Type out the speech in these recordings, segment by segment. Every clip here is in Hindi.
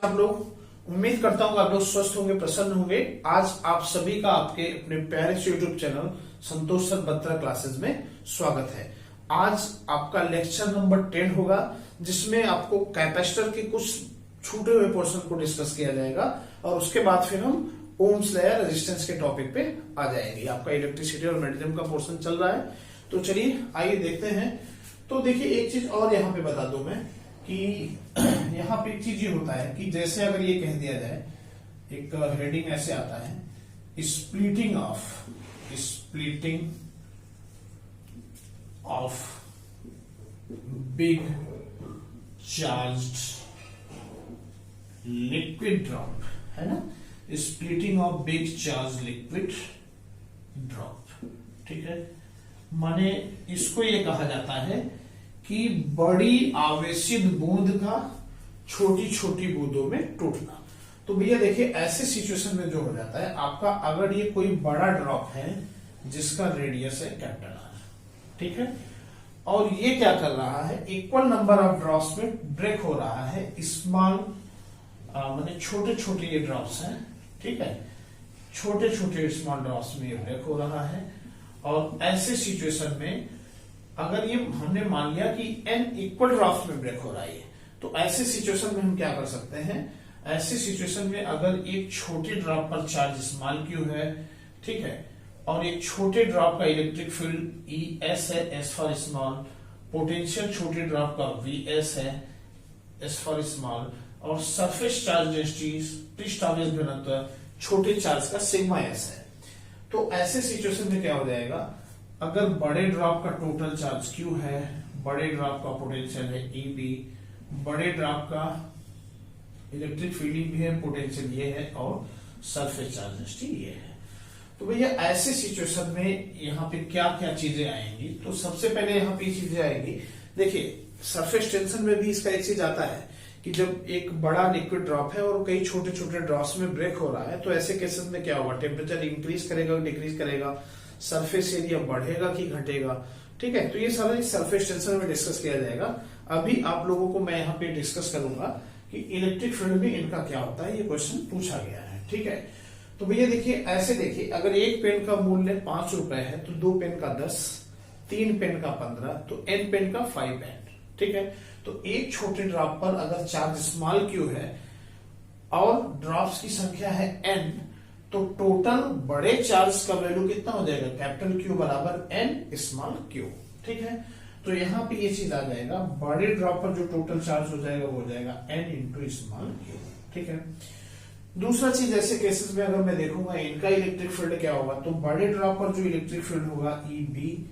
आप लोग उम्मीद करता हूँ आप लोग स्वस्थ होंगे, प्रसन्न होंगे। आज आप सभी का आपके अपने प्यारे से यूट्यूब चैनल संतोष सर बत्रा क्लासेस में स्वागत है। आज आपका लेक्चर नंबर 10 होगा, जिसमें आपको कैपेसिटर के कुछ छूटे हुए पोर्शन को डिस्कस किया जाएगा और उसके बाद फिर हम ओम्स लॉ या रेजिस्टेंस के टॉपिक पे आ जाएंगे। आपका इलेक्ट्रिसिटी और मैग्नेटिज्म का पोर्शन चल रहा है, तो चलिए आइए देखते हैं। तो देखिए एक चीज और यहाँ पे बता दूं मैं कि यहाँ पे एक चीज ये होता है कि जैसे अगर ये कह दिया जाए, एक हेडिंग ऐसे आता है, splitting of big charged liquid drop, है ना, splitting of big charge liquid drop. ठीक है, माने इसको ये कहा जाता है कि बड़ी आवेशित बूंद का छोटी छोटी बूंदों में टूटना। तो भैया देखिए ऐसे सिचुएशन में जो हो जाता है आपका, अगर ये कोई बड़ा ड्रॉप है जिसका रेडियस है कैपिटल आर, ठीक है, और ये क्या कर रहा है, इक्वल नंबर ऑफ ड्रॉप्स में ब्रेक हो रहा है, स्मॉल माने छोटे छोटे ये ड्रॉप्स हैं, ठीक है, छोटे छोटे स्मॉल ड्रॉप्स में ये ब्रेक हो रहा है। और ऐसे सिचुएशन में अगर ये हमने मान लिया कि n इक्वल ड्रॉप्स में ब्रेक हो रहा है, तो ऐसे सिचुएशन में हम क्या कर सकते हैं, ऐसे सिचुएशन में अगर एक छोटे ड्रॉप पर चार्ज स्मॉल क्यू है, ठीक है, और एक छोटे ड्रॉप का इलेक्ट्रिक फील्ड ई एस है, एस फॉर स्मॉल, पोटेंशियल छोटे ड्रॉप का वी एस है, एस फॉर स्मॉल, और सरफेस चार्ज डेंसिटी पृष्ठ आवेश घनत्व छोटे चार्ज का सिग्मा एस है। तो ऐसे सिचुएशन में क्या हो जाएगा, अगर बड़े ड्रॉप का टोटल चार्ज क्यू है, बड़े ड्रॉप का पोटेंशियल है ई बी, बड़े ड्रॉप का इलेक्ट्रिक फील्ड भी है, पोटेंशियल ये है, और सरफेस चार्ज डेंसिटी ये है। तो भैया ऐसे सिचुएशन में यहाँ पे क्या क्या चीजें आएंगी, तो सबसे पहले यहाँ पे चीजें आएंगी, देखिए सरफेस टेंशन में भी इसका एक चीज आता है कि जब एक बड़ा लिक्विड ड्रॉप है और कई छोटे छोटे ड्रॉप्स में ब्रेक हो रहा है, तो ऐसे केसेस में क्या होगा, टेम्परेचर इंक्रीज करेगा डिक्रीज करेगा, सरफेस एरिया बढ़ेगा कि घटेगा, ठीक है। तो ये सारा सरफेस टेंशन में डिस्कस किया जाएगा। अभी आप लोगों को मैं यहाँ पे डिस्कस करूंगा कि इलेक्ट्रिक फील्ड में इनका क्या होता है, ये क्वेश्चन पूछा गया है, ठीक है। तो भैया देखिए ऐसे, देखिए अगर एक पेन का मूल्य 5 रुपए है तो 2 पेन का 10, 3 पेन का 15, तो n पेन का 5 पेन, ठीक है। तो एक छोटे ड्रॉप पर अगर चार्ज स्मॉल क्यू है और ड्रॉप्स की संख्या है n, तो टोटल बड़े चार्ज का वैल्यू कितना हो जाएगा, कैपिटल क्यू बराबर n स्मॉल क्यू, ठीक है। तो यहाँ पे ये चीज आ जाएगा, बड़े ड्रॉप पर जो टोटल चार्ज हो जाएगा वो हो जाएगा n इंटू स्मॉल क्यू, ठीक है। दूसरा चीज, ऐसे केसेस में अगर मैं देखूंगा इनका इलेक्ट्रिक फील्ड क्या होगा, तो बड़े ड्रॉप पर जो इलेक्ट्रिक फील्ड होगा ई बी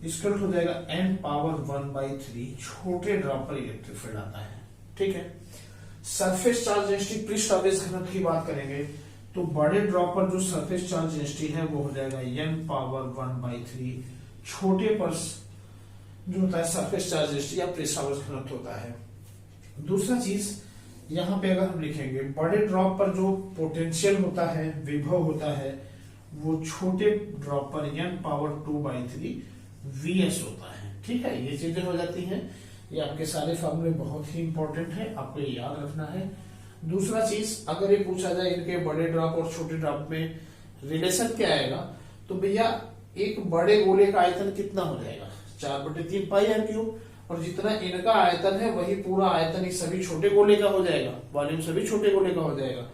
इसका हो जाएगा n पावर 1/3, छोटे ड्रॉप पर इलेक्ट्रिक फील्ड आता है, ठीक है। सरफेस चार्ज डेंसिटी पृष्ठ आवेश घनत्व की बात करेंगे, तो बड़े ड्रॉप पर जो सरफेस चार्ज डेंसिटी है वो हो जाएगा n पावर 1/3, छोटे पर जो होता है सरफेस चार्ज डेंसिटी या पृष्ठ आवेश घनत्व होता है। दूसरा चीज यहाँ पे अगर हम लिखेंगे, बड़े ड्रॉप पर जो पोटेंशियल होता है, विभव होता है, वो छोटे ड्रॉप पर n पावर 2/3 Vs होता है, ठीक है। ये चीजें हो जाती हैं, ये आपके सारे फॉर्मूले बहुत ही इंपॉर्टेंट है, आपको ये याद रखना है। दूसरा चीज, अगर ये पूछा जाए इनके बड़े ड्रॉप और छोटे ड्रॉप में रिलेशन क्या आएगा, तो भैया एक बड़े गोले का आयतन कितना हो जाएगा, 4/3 पाई आर क्यूब, और जितना इनका आयतन है वही पूरा आयतन इस सभी छोटे गोले का हो जाएगा, वॉल्यूम सभी छोटे गोले का हो जाएगा।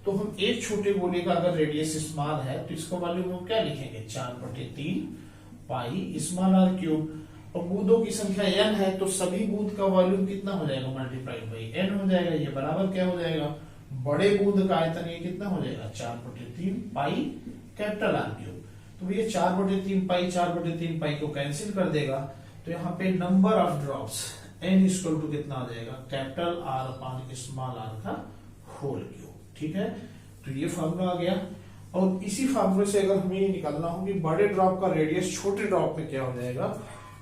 तो हम एक छोटे गोले का अगर रेडियस स्मॉल है तो इसका वॉल्यूम हम क्या लिखेंगे, 4/3 पाई स्मॉल आर क्यूब, और बूंदों की संख्या n है तो सभी बूंद का वॉल्यूम कितना हो जाएगा, मल्टीप्लाइड बाई n हो जाएगा। ये बराबर क्या हो जाएगा, बड़े बूंद का आयतन ये कितना हो जाएगा, 4/3 पाई कैपिटल आर क्यूब। तो ये 4/3 पाई को कैंसिल कर देगा, तो यहाँ पे number of drops n equal to कितना आ जाएगा, capital R upon small R का होल क्यूब, ठीक है। तो ये फॉर्मूला आ गया। और इसी फॉर्मूले से अगर हमें ये निकालना हो कि बड़े ड्रॉप का रेडियस छोटे ड्रॉप में क्या हो जाएगा,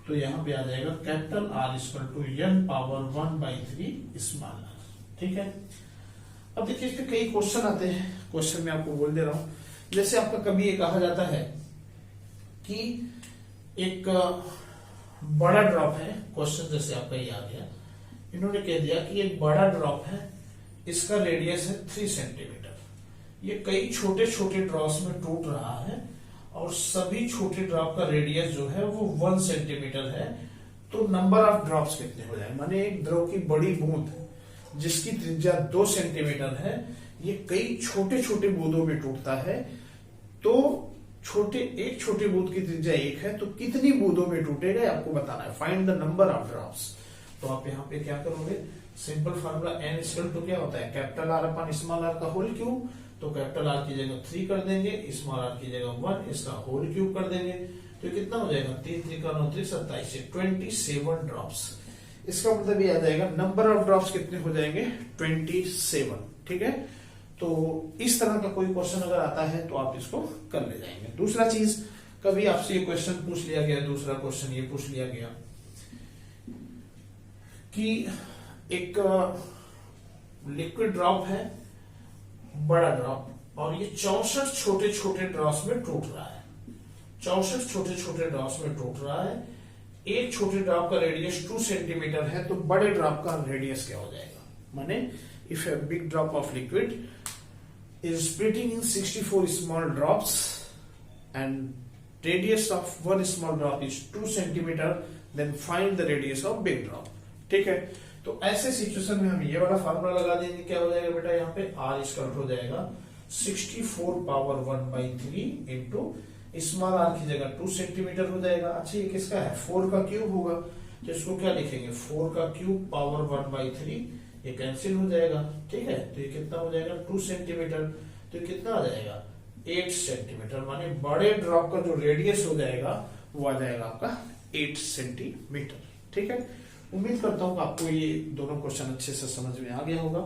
तो यहाँ पे आ जाएगा capital R equal to n power 1/3 small R, ठीक है। अब देखिए इस पे कई क्वेश्चन आते हैं, क्वेश्चन में आपको बोल दे रहा हूं, जैसे आपका कभी ये कहा जाता है कि एक बड़ा ड्रॉप है, क्वेश्चन जैसे आपका ये आ गया, इन्होंने कह दिया कि एक बड़ा ड्रॉप है इसका रेडियस है 3 सेंटीमीटर। ये कई छोटे छोटे ड्रॉप्स में टूट रहा है और सभी छोटे ड्रॉप का रेडियस जो है वो 1 सेंटीमीटर है। तो नंबर ऑफ ड्रॉप्स कितने हो जाएंगे, माने एक द्रव की बड़ी बूंद जिसकी त्रिज्या 2 सेंटीमीटर है, ये कई छोटे छोटे बूंदों में टूटता है। तो एक छोटी बूंद की त्रिज्या 1 है, तो कितनी बूंदों में टूटेगा आपको बताना है। Find the number of drops. तो आप यहाँ पे क्या करोगे, simple formula n equal to क्या होता है, capital R upon small r का होल क्यूब। तो कैपिटल R की जगह 3 कर देंगे, स्मॉल r की जगह 1, इसका होल क्यूब कर देंगे। तो कितना हो जाएगा, 3 3 का 9 3 27 से 27 ड्रॉप्स। इसका मतलब ये आ जाएगा नंबर ऑफ ड्रॉप्स कितने हो जाएंगे, 27। ठीक है, तो इस तरह का कोई क्वेश्चन अगर आता है तो आप इसको कर ले जाएंगे। दूसरा चीज, कभी आपसे ये क्वेश्चन पूछ लिया गया, दूसरा क्वेश्चन ये पूछ लिया गया कि एक लिक्विड ड्रॉप है, बड़ा ड्रॉप, और ये 64 छोटे छोटे ड्रॉप्स में टूट रहा है। 64 छोटे छोटे ड्रॉप्स में टूट रहा है। एक छोटे ड्रॉप का रेडियस 2 सेंटीमीटर है, तो बड़े ड्रॉप का रेडियस क्या हो जाएगा, माने if a big drop of liquid is splitting in 64 small drops and radius of one small drop is 2 centimeter, then find the radius of big drop। ठीक है, तो ऐसे सिचुएशन में हम ये वाला फार्मूला लगा देंगे। क्या हो जाएगा बेटा, यहाँ पे R इक्वल हो जाएगा 64 पावर 1/3 इंटू स्मॉल r की जगह 2 सेंटीमीटर हो जाएगा। अच्छा, ये किसका है, 4 का क्यूब होगा, तो इसको क्या लिखेंगे, 4 का क्यूब पावर 1/3, ये कैंसिल हो जाएगा। ठीक है, तो ये कितना हो जाएगा, 2 सेंटीमीटर। तो ये कितना आ जाएगा, 8 सेंटीमीटर, माने बड़े ड्रॉप का जो रेडियस हो जाएगा वो आ जाएगा आपका 8 सेंटीमीटर। ठीक है, उम्मीद करता हूं आपको ये दोनों क्वेश्चन अच्छे से समझ में आ गया होगा।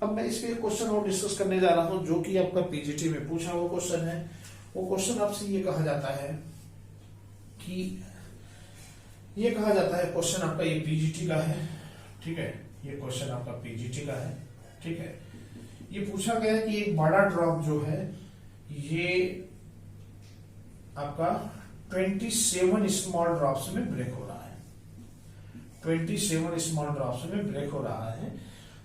अब मैं इसमें एक क्वेश्चन और डिस्कस करने जा रहा हूं जो कि आपका पीजीटी में पूछा हुआ क्वेश्चन है। वो क्वेश्चन आपसे ये कहा जाता है कि ये कहा जाता है, क्वेश्चन आपका ये पीजीटी का है। ठीक है, ये क्वेश्चन आपका पीजीटी का है। ठीक है, ये पूछा गया है कि एक बड़ा ड्रॉप जो है ये आपका 27 स्मॉल ड्रॉप्स में ब्रेक हो रहा है। 27 स्मॉल ड्रॉप्स में ब्रेक हो रहा है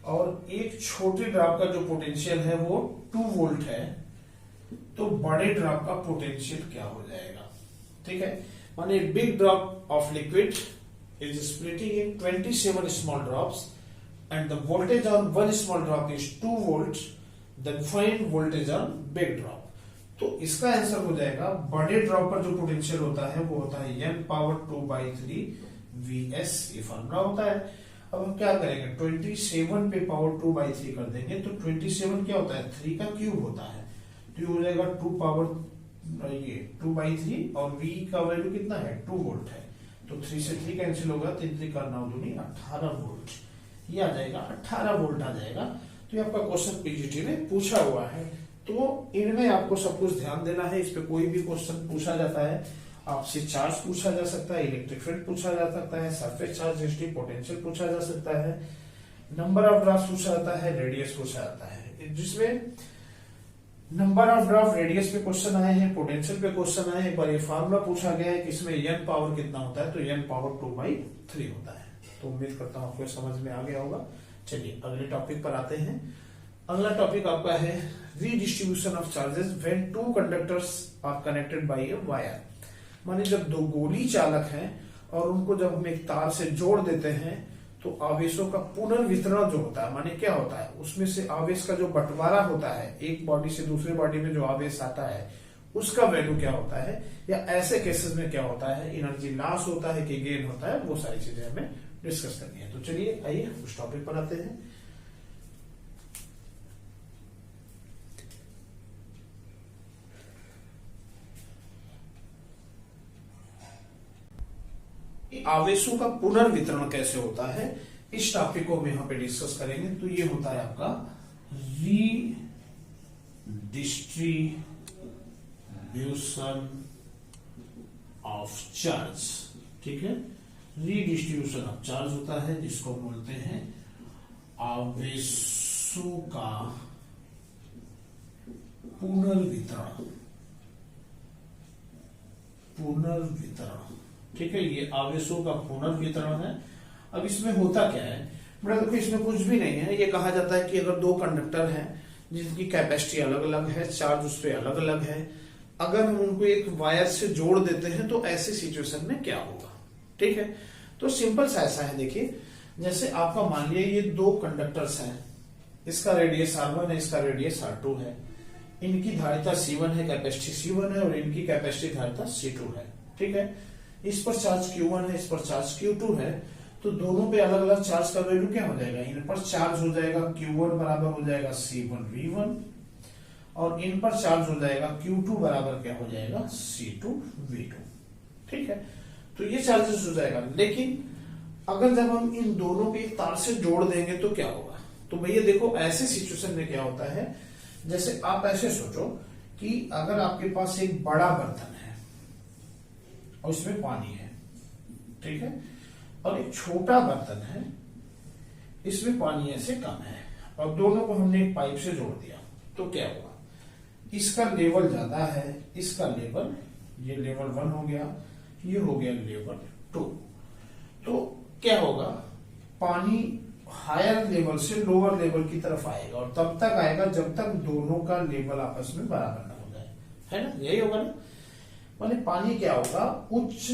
और एक छोटे ड्रॉप का जो पोटेंशियल है वो 2 वोल्ट है। तो बड़े ड्रॉप का पोटेंशियल क्या हो जाएगा। ठीक है, माने big drop of liquid is splitting in 27 small drops and the voltage on one small drop is 2 volts, then find voltage on big drop। तो इसका आंसर हो जाएगा, बड़े ड्रॉप पर जो पोटेंशियल होता है वो होता है n पावर 2/3 Vs, ये फॉर्मूला होता है। अब हम क्या करेंगे, 27 पे पावर 2/3 कर देंगे, तो 27 क्या होता है, 3 का क्यूब होता है, तो ये हो जाएगा 2 पावर ये 2/3 और V का वैल्यू कितना है, 2 वोल्ट है, तो 3 से 3 कैंसिल होगा, 3 3 का 9 दूनी 18 वोल्ट, ये आ जाएगा 18 वोल्ट आ जाएगा। तो ये आपका क्वेश्चन पीजीटी में पूछा हुआ है। तो इनमें आपको सब कुछ ध्यान देना है। इस पे कोई भी क्वेश्चन पूछा जाता है, आपसे चार्ज पूछा जा सकता है, इलेक्ट्रिक फील्ड पूछा जा सकता है, सरफेस चार्ज डेंसिटी, पोटेंशियल पूछा जा सकता है, नंबर ऑफ ड्रॉप्स पूछा जाता है, रेडियस पूछा जाता है। जिसमें नंबर ऑफ ड्रॉप, रेडियस पे क्वेश्चन आए हैं, पोटेंशियल पे क्वेश्चन आए हैं। एक बार ये फार्मूला पूछा गया है कि इसमें n पावर कितना होता है, तो n पावर 2/3 होता है। तो उम्मीद करता हूं आपको समझ में आ गया होगा। चलिए अगले टॉपिक पर आते हैं। अगला टॉपिक आपका है redistribution of charges when 2 conductors are connected by a wire. माने जब 2 गोली चालक हैं और उनको जब हम एक तार से जोड़ देते हैं तो आवेशों का पुनर्वितरण जो होता है, माने क्या होता है, उसमें से आवेश का जो बंटवारा होता है, एक बॉडी से दूसरे बॉडी में जो आवेश आता है उसका वैल्यू क्या होता है, या ऐसे केसेस में क्या होता है, एनर्जी लॉस होता है कि गेन होता है, वो सारी चीजें हमें डिस्कस करनी है। तो चलिए आइए उस टॉपिक पर आते हैं। आवेशों का पुनर्वितरण कैसे होता है, इस टॉपिक को हम यहां पे डिस्कस करेंगे। तो ये होता है आपका रीडिस्ट्रीब्यूशन ऑफ चार्ज। ठीक है, रीडिस्ट्रीब्यूशन ऑफ चार्ज होता है जिसको बोलते हैं आवेशों का पुनर्वितरण। ठीक है, ये आवेशों का पुनर्वितरण है। अब इसमें होता क्या है, बेटा देखो इसमें कुछ भी नहीं है, ये कहा जाता है कि अगर दो कंडक्टर हैं जिनकी कैपेसिटी अलग अलग है, चार्ज उस पर अलग अलग है, अगर हम उनको एक वायर से जोड़ देते हैं तो ऐसी सिचुएशन में क्या होगा। ठीक है, तो सिंपल सा ऐसा है, देखिए जैसे आपका मान लिया ये दो कंडक्टर्स हैं, इसका रेडियस R1 है, इसका रेडियस R2 है, इनकी धारिता C1 है, कैपेसिटी C1 है, और इनकी कैपेसिटी धारिता C2 है। ठीक है, इस पर चार्ज Q1 है, इस पर चार्ज Q2 है, तो दोनों पे अलग अलग चार्ज का वैल्यू क्या हो जाएगा, इन पर चार्ज हो जाएगा Q1 बराबर हो जाएगा C1V1, और इन पर चार्ज हो जाएगा Q2 बराबर क्या हो जाएगा C2V2। ठीक है, तो ये चार्जेस हो जाएगा। लेकिन अगर जब हम इन दोनों को एक तार से जोड़ देंगे तो क्या होगा, तो भैया देखो ऐसे सिचुएशन में क्या होता है, जैसे आप ऐसे सोचो कि अगर आपके पास एक बड़ा बर्तन है और उसमें पानी है, ठीक है, और एक छोटा बर्तन है, इसमें पानी ऐसे कम है, और दोनों को हमने एक पाइप से जोड़ दिया, तो क्या होगा, इसका लेवल ज्यादा है, इसका लेवल, ये लेवल 1 हो गया, ये हो गया लेवल 2, तो क्या होगा, पानी हायर लेवल से लोअर लेवल की तरफ आएगा, और तब तक आएगा जब तक दोनों का लेवल आपस में बराबर ना हो जाए, है ना, यही होगा ना। माने पानी क्या होगा, उच्च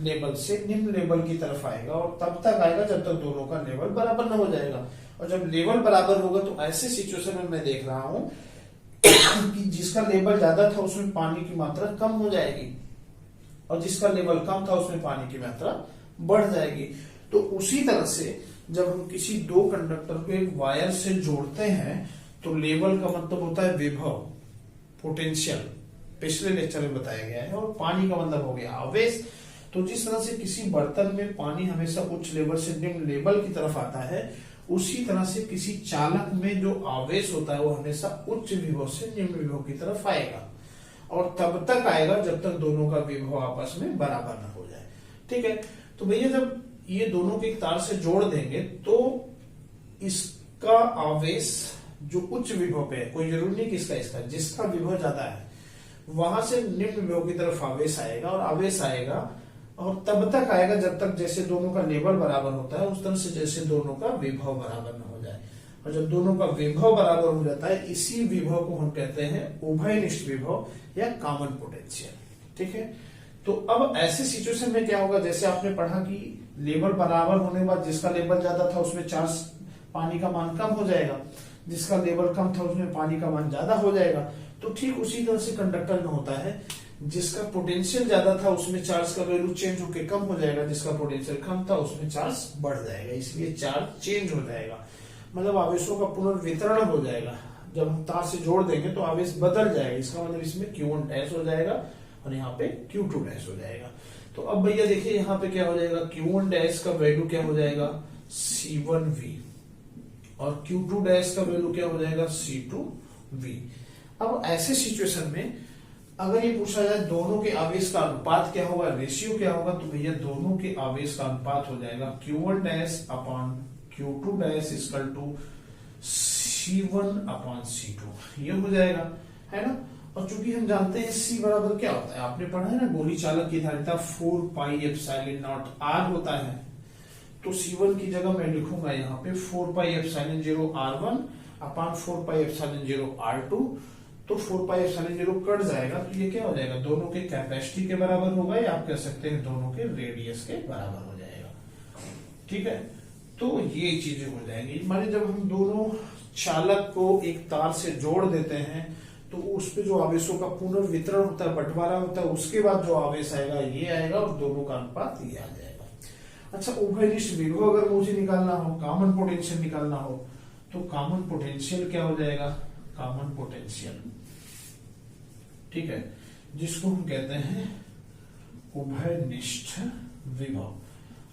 लेवल से निम्न लेवल की तरफ आएगा, और तब तक आएगा जब तक दोनों का लेवल बराबर ना हो जाएगा, और जब लेवल बराबर होगा तो ऐसे सिचुएशन में मैं देख रहा हूं कि जिसका लेवल ज्यादा था उसमें पानी की मात्रा कम हो जाएगी, और जिसका लेवल कम था उसमें पानी की मात्रा बढ़ जाएगी। तो उसी तरह से जब हम किसी दो कंडक्टर को एक वायर से जोड़ते हैं तो लेवल का मतलब होता है विभव, पोटेंशियल, पिछले लेक्चर में बताया गया है, और पानी का मतलब हो गया आवेश। तो जिस तरह से किसी बर्तन में पानी हमेशा उच्च लेवल से निम्न लेवल की तरफ आता है, उसी तरह से किसी चालक में जो आवेश होता है वो हमेशा उच्च विभव से निम्न विभव की तरफ आएगा, और तब तक आएगा जब तक दोनों का विभव आपस में बराबर न हो जाए। ठीक है, तो भैया जब ये दोनों के एक तार से जोड़ देंगे तो इसका आवेश जो उच्च विभव पे है, कोई जरूरी नहीं किसका, इसका, जिसका विभव ज्यादा है वहां से निम्न विभव की तरफ आवेश आएगा, और आवेश आएगा और तब तक आएगा जब तक जैसे दोनों का लेवल बराबर होता है, उस तरह से जैसे दोनों का विभव बराबर न हो जाए। और जब दोनों का विभव बराबर हो जाता है, इसी विभव को हम कहते हैं उभयनिष्ठ विभव या कॉमन पोटेंशियल। ठीक है, तो अब ऐसे सिचुएशन में क्या होगा, जैसे आपने पढ़ा कि लेवल बराबर होने के बाद जिसका लेवल ज्यादा था उसमें चार्ज पानी का मान कम हो जाएगा, जिसका लेवल कम था उसमें पानी का मान ज्यादा हो जाएगा। तो ठीक उसी तरह से कंडक्टर में होता है, जिसका पोटेंशियल ज्यादा था उसमें चार्ज का वैल्यू चेंज होकर कम हो जाएगा, जिसका पोटेंशियल कम था उसमें चार्ज बढ़ जाएगा, इसलिए चार्ज चेंज हो जाएगा, मतलब आवेशों का पुनर्वितरण हो जाएगा। जब हम तार से जोड़ देंगे तो आवेश बदल जाएगा, इसका मतलब इसमें Q1 डैश हो जाएगा और यहाँ पे Q2 डैश हो जाएगा। तो अब भैया देखिए यहाँ पे क्या हो जाएगा, Q1 डैश का वैल्यू क्या हो जाएगा C1V, और Q2 डैश का वैल्यू क्या हो जाएगा C2V। अब ऐसे सिचुएशन में अगर ये पूछा जाए दोनों के आवेश का अनुपात क्या होगा, रेशियो क्या होगा, तो भैया दोनों के आवेश का अनुपात हो जाएगा Q1 dash upon Q2 dash equal to C1 upon C2, ये हो जाएगा, है ना। और चूंकि हम जानते हैं C बराबर क्या होता है, आपने पढ़ा है ना, गोली चालक की धारिता 4 पाई एप्सिलॉन नॉट R होता है, तो C1 की जगह मैं लिखूंगा यहाँ पे 4 pi epsilon 0 R1 upon 4 pi epsilon 0 R2, तो 4 पाई एप्सिलॉन 0 कट जाएगा, तो ये क्या हो जाएगा, दोनों के कैपेसिटी के बराबर होगा, या आप कह सकते हैं दोनों के रेडियस के बराबर हो जाएगा। ठीक है, तो ये चीजें हो जाएंगी। माने जब हम दोनों चालक को एक तार से जोड़ देते हैं तो उस पे जो आवेशों का पुनर्वितरण होता है, बंटवारा होता है, उसके बाद जो आवेश आएगा ये आएगा, और दोनों का अनुपात ये आ जाएगा। अच्छा, उभयनिष्ठ विभव अगर मुझे निकालना हो, कॉमन पोटेंशियल निकालना हो, तो कॉमन पोटेंशियल क्या हो जाएगा, कॉमन पोटेंशियल, ठीक है, जिसको हम कहते हैं उभयनिष्ठ विभव।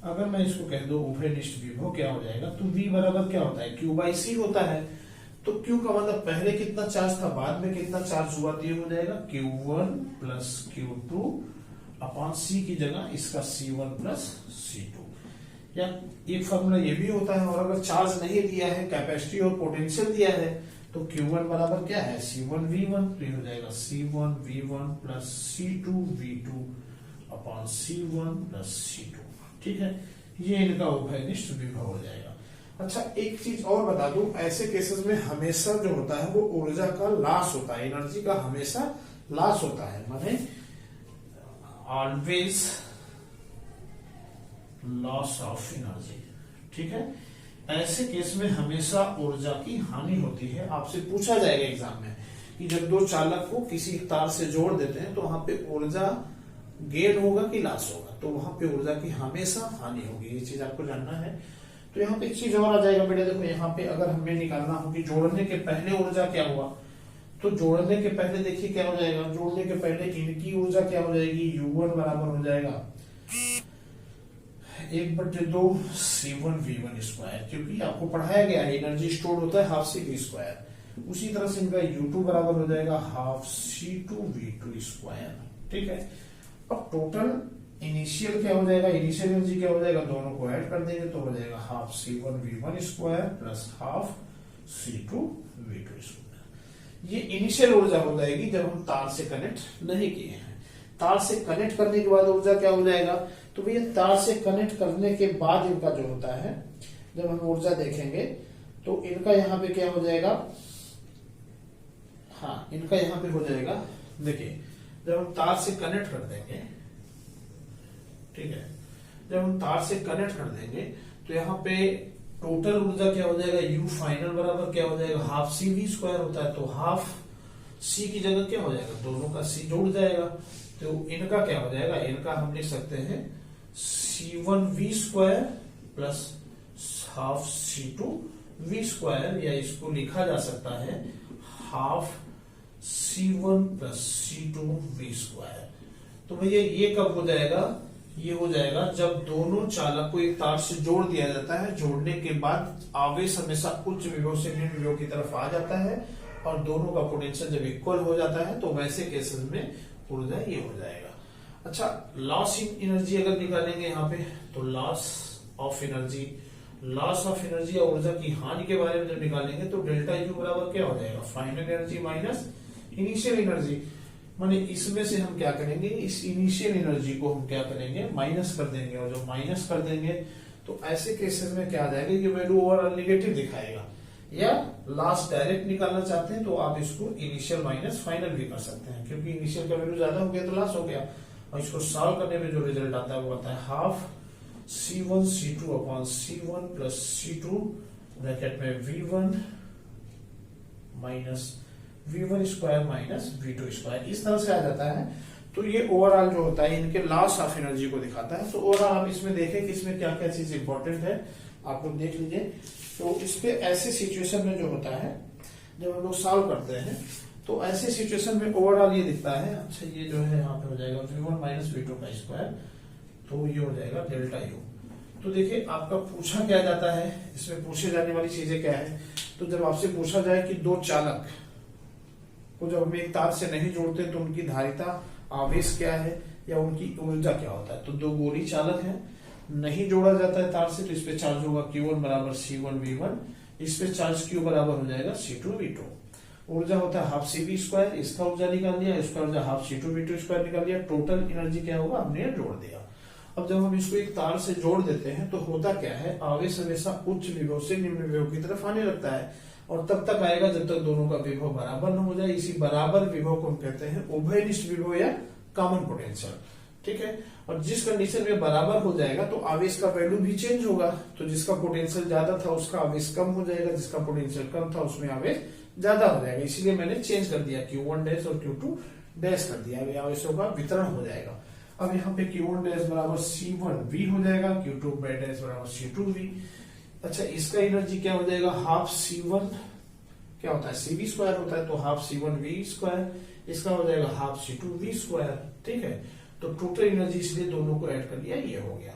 अगर मैं इसको कह दो उभयनिष्ठ विभव क्या हो जाएगा, तो V बराबर क्या होता है, Q/C होता है। तो Q का मतलब पहले कितना चार्ज था, बाद में कितना चार्ज हुआ, तो ये हो जाएगा Q1 plus Q2 upon C की जगह इसका C1 प्लस C2। या एक फॉर्मूला ये भी होता है, और अगर चार्ज नहीं दिया है, कैपेसिटी और पोटेंशियल दिया है, तो Q1 बराबर क्या है C1V1, तो ये हो जाएगा C1V1 plus C2V2 upon C1 plus C2। ठीक है, ये इनका उभयनिष्ठ विभव हो जाएगा। अच्छा, एक चीज और बता दूं, ऐसे केसेस में हमेशा जो होता है वो ऊर्जा का लॉस होता है, एनर्जी का हमेशा लॉस होता है, माने ऑलवेज लॉस ऑफ एनर्जी। ठीक है, ऐसे केस में हमेशा ऊर्जा की हानि होती है। आपसे पूछा जाएगा एग्जाम में कि जब दो चालक को किसी तार से जोड़ देते हैं तो वहां पे ऊर्जा गेन होगा कि लॉस होगा, तो वहां पे ऊर्जा की हमेशा हानि होगी, ये चीज आपको जानना है। तो यहाँ पे एक चीज और आ जाएगा बेटा, देखो यहाँ पे अगर हमें निकालना हो कि जोड़ने के पहले ऊर्जा क्या हुआ, तो जोड़ने के पहले देखिए क्या हो जाएगा, जोड़ने के पहले इनकी ऊर्जा क्या हो जाएगी, U1 बराबर हो जाएगा 1/2 C1V1 स्क्वायर, क्योंकि आपको पढ़ाया गया है एनर्जी स्टोर होता है हाफ C V स्क्वायर। उसी तरह से इनका U2 बराबर हो जाएगा हाफ C2V2 स्क्वायर। ठीक है, अब टोटल इनिशियल क्या हो जाएगा, इनिशियल एनर्जी क्या हो जाएगा, दोनों को ऐड कर देंगे तो हो जाएगा half C1V1 square plus half C2V2 square. ये इनिशियल ऊर्जा हो जाएगी जब हम तार से कनेक्ट नहीं किए हैं। तार से कनेक्ट करने के बाद ऊर्जा क्या हो जाएगा, तो भैया तार से कनेक्ट करने के बाद इनका जो होता है, जब हम ऊर्जा देखेंगे तो इनका यहाँ पे क्या हो जाएगा, हाँ इनका यहाँ पे हो जाएगा, देखिए जब हम तार से कनेक्ट कर देंगे, ठीक है, जब हम तार से कनेक्ट कर देंगे तो यहाँ पे टोटल ऊर्जा क्या हो जाएगा, U फाइनल बराबर क्या हो जाएगा, हाफ CV स्क्वायर होता है, तो हाफ C की जगह क्या हो जाएगा, दोनों का C जोड़ जाएगा, तो इनका क्या हो जाएगा, इनका हम लिख सकते हैं C1V square plus half C2V square, या इसको लिखा जा सकता है half C1 plus C2V square. तो भैया ये कब हो जाएगा, ये हो जाएगा जब दोनों चालक को एक तार से जोड़ दिया जाता है, जोड़ने के बाद आवेश हमेशा उच्च विभव से निम्न विभव की तरफ आ जाता है और दोनों का पोटेंशियल जब इक्वल हो जाता है तो वैसे केसेस में ऊर्जा ये हो जाएगा। अच्छा, लॉस इन एनर्जी अगर निकालेंगे यहाँ पे, तो loss of energy, loss of energy या ऊर्जा की हानि के बारे में जब निकालेंगे तो डेल्टा U बराबर क्या हो जाएगा, final energy minus initial energy. माने इसमें से हम क्या करेंगे, इस इनिशियल एनर्जी को हम क्या करेंगे, माइनस कर देंगे, और जब माइनस कर देंगे तो ऐसे केसेस में क्या आ जाएगा, ये वैल्यू ओवरऑल नेगेटिव दिखाएगा। या लास्ट डायरेक्ट निकालना चाहते हैं तो आप इसको इनिशियल माइनस फाइनल भी कर सकते हैं, क्योंकि इनिशियल का वैल्यू ज्यादा हो गया तो लॉस हो गया, और इसको सॉल्व करने में जो रिजल्ट आता है वो आता है half C1 C2 upon C1 plus C2 bracket में V1 minus V1 square minus V2 square, इस तरह से आ जाता है। तो ये ओवरऑल जो होता है इनके लॉस ऑफ एनर्जी को दिखाता है। तो ओवरऑल आप इसमें देखें कि इसमें क्या क्या चीज इंपॉर्टेंट है, आप लोग देख लीजिए। तो इस पे ऐसे सिचुएशन में जो होता है, जब हम लोग सॉल्व करते हैं तो ऐसे सिचुएशन में ओवरऑल ये दिखता है। अच्छा, ये जो है यहाँ पे हो जाएगा V1 माइनस V2 का स्क्वायर, तो ये हो जाएगा डेल्टा U। तो देखिए आपका पूछा क्या जाता है, इसमें पूछे जाने वाली चीजें क्या है। तो जब आपसे पूछा जाए कि दो चालक को जब हम एक तार से नहीं जोड़ते तो उनकी धारिता आवेश क्या है या उनकी ऊर्जा क्या होता है, तो दो गोली चालक हैं, नहीं जोड़ा जाता है तार से, तो इस पे चार्ज होगा Q1 बराबर C1V1, इस पे चार्ज Q बराबर हो जाएगा C2V2। ऊर्जा होता है हाफ CV स्क्वायर, इसका ऊर्जा निकाल दिया, इसका ऊर्जा हाफ C2V2 स्क्वायर निकाल दिया, टोटल एनर्जी क्या होगा, हमने जोड़ दिया। अब जब हम इसको एक तार से जोड़ देते हैं तो होता क्या है, आवेश हमेशा उच्च विभव से निम्न विभव की तरफ आने लगता है, और तब तक आएगा जब तक दोनों का विभव बराबर न हो जाए। इसी बराबर विभव को हम कहते हैं उभयनिष्ठ विभव या कॉमन पोटेंशियल। ठीक है, और जिस कंडीशन में बराबर हो जाएगा तो आवेश का वैल्यू भी चेंज होगा, तो जिसका पोटेंशियल ज्यादा था उसका आवेश कम हो जाएगा, जिसका पोटेंशियल कम था उसमें आवेश ज्यादा हो जाएगा। इसीलिए मैंने चेंज कर दिया, Q1 डैश और Q2 डैश कर दिया, आवेशों का वितरण हो जाएगा। अब यहाँ पे Q1 डैश बराबर C1V हो जाएगा, Q2 डैश बराबर C2V। अच्छा, इसका एनर्जी क्या हो जाएगा, हाफ C1 क्या होता है, CV स्क्वायर होता है, तो हाफ C1V स्क्वायर, इसका हो जाएगा हाफ C2V स्क्वायर। ठीक है, तो टोटल एनर्जी इसलिए दोनों को ऐड कर लिया, ये हो गया।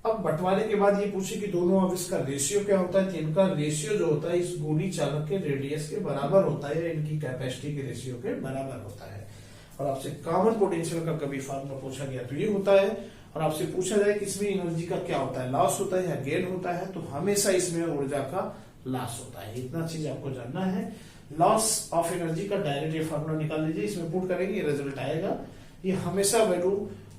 अब बंटवारे के बाद ये पूछे कि दोनों आवेश का रेशियो क्या होता है, तो इनका रेशियो जो होता है इस गोली चालक के रेडियस के बराबर होता है, या इनकी कैपेसिटी के रेशियो के बराबर होता है। और आपसे कॉमन पोटेंशियल का कभी फॉर्मूला पूछा गया तो ये होता है, और आपसे पूछा जाए कि इसमें एनर्जी का क्या होता है, लॉस होता है या गेन होता है, तो हमेशा इसमें ऊर्जा का लॉस होता है। इतना चीज आपको जानना है। लॉस ऑफ एनर्जी का डायरेक्ट ये फॉर्मूला निकाल लीजिए, इसमें पुट करेंगे, ये रिजल्ट आएगा। ये हमेशा वैल्यू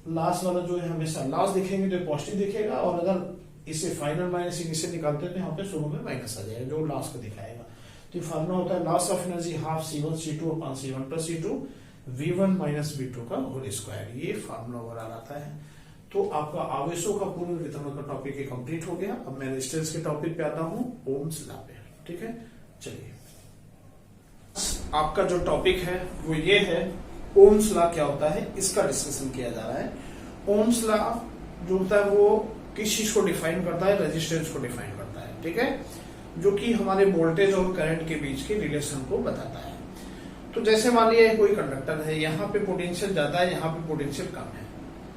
लॉस वाला जो है हमेशा लॉस दिखेंगे तो पॉजिटिव दिखेगा, और अगर इसे फाइनल माइनस इनिशियल निकालते हैं तो यहाँ पे शुरू में माइनस आ जाएगा जो लास्ट को दिखाएगा। तो फार्मूला होता है loss of energy half C1 C2 upon C1 plus C2 V1 minus V2 का होल स्क्वायर, ये फार्मूला ओवरऑल आता है। तो आपका आवेशों का पूर्ण वितरण का टॉपिक कंप्लीट हो गया। अब मैं रेजिस्टेंस के टॉपिक पे आता हूं, ओम्स लॉ पे। ठीक है, चलिए आपका जो टॉपिक है वो ये है, ओम्स लॉ क्या होता है, इसका डिस्कशन किया जा रहा है। ओम्स लॉ जो होता है वो किस चीज को डिफाइन करता है, रेजिस्टेंस को डिफाइन करता है। ठीक है, जो कि हमारे वोल्टेज और करंट के बीच के रिलेशन को बताता है। तो जैसे मान लिया कोई कंडक्टर है, यहाँ पे पोटेंशियल ज्यादा है, यहाँ पे पोटेंशियल कम है।